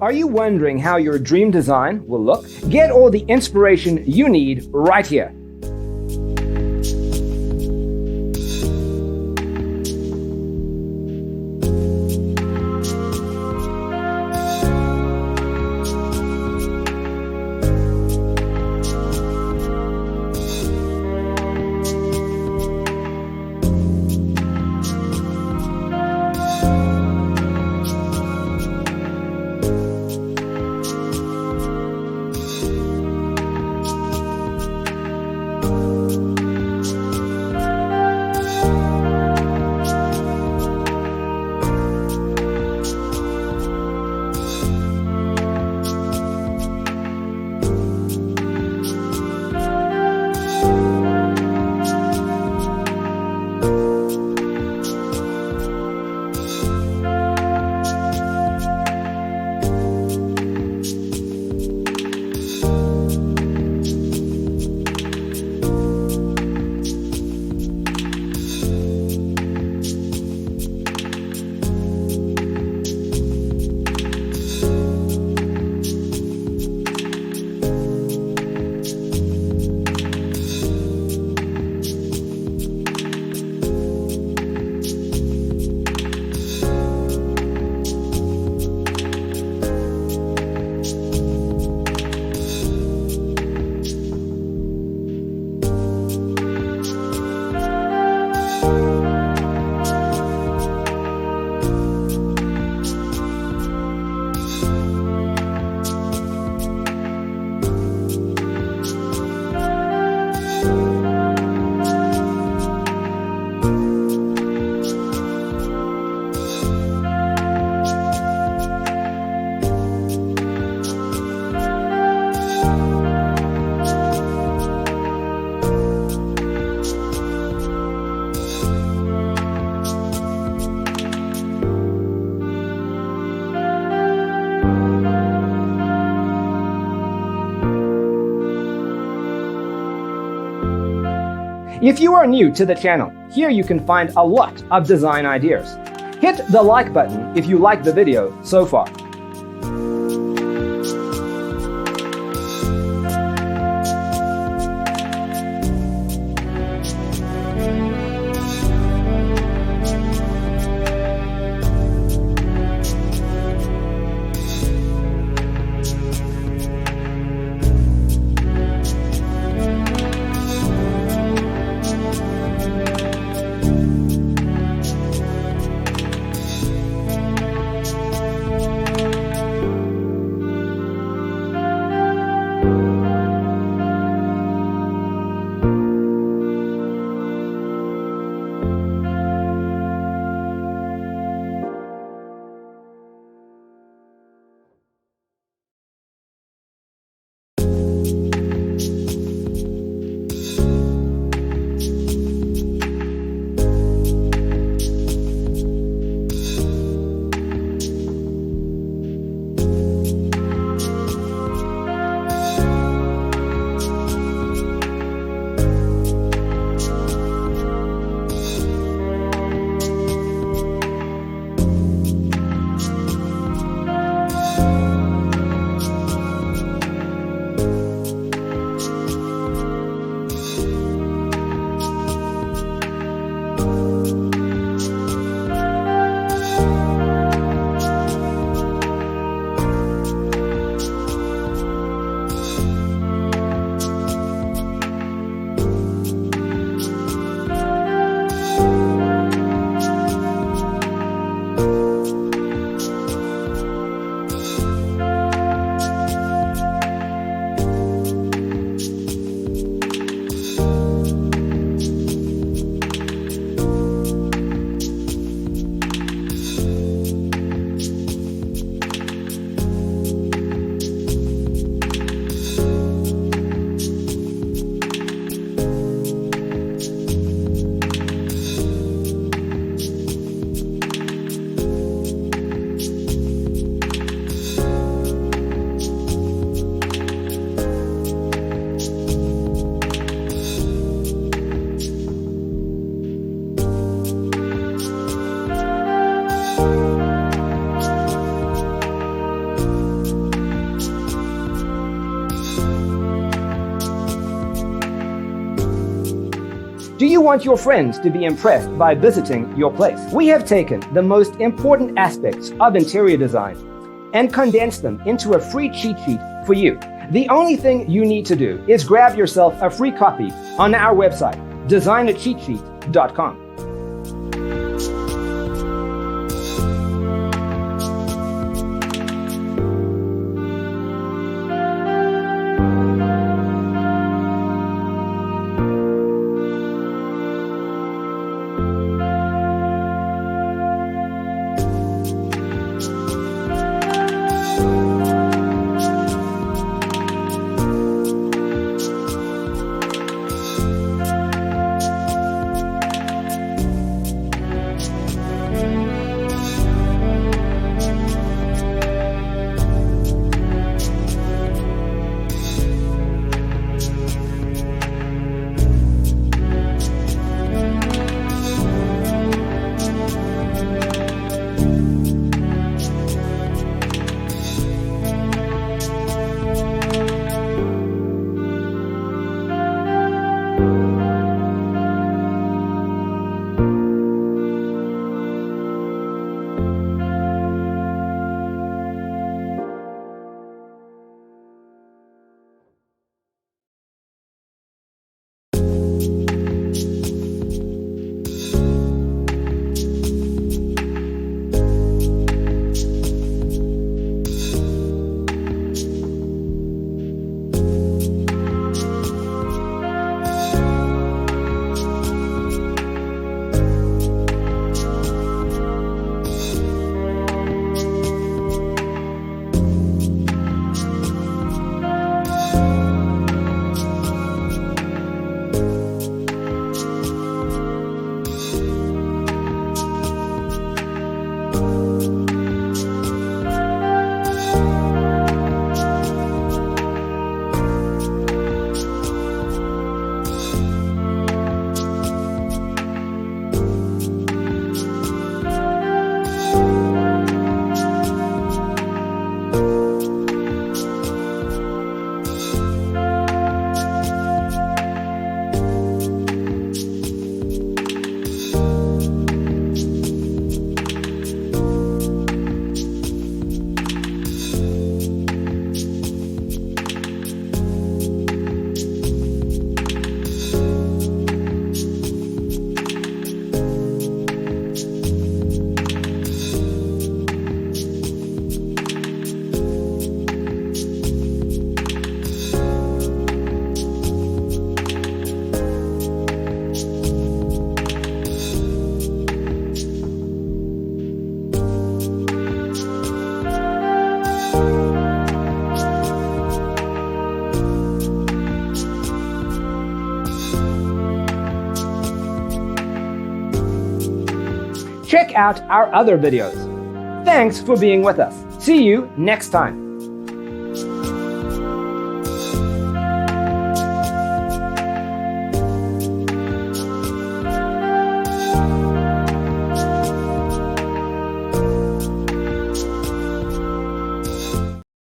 Are you wondering how your dream design will look? Get all the inspiration you need right here. If you are new to the channel, here you can find a lot of design ideas. Hit the like button if you like the video so far. Do you want your friends to be impressed by visiting your place? We have taken the most important aspects of interior design and condensed them into a free cheat sheet for you. The only thing you need to do is grab yourself a free copy on our website, designercheatsheet.com. Check out our other videos. Thanks for being with us. See you next time.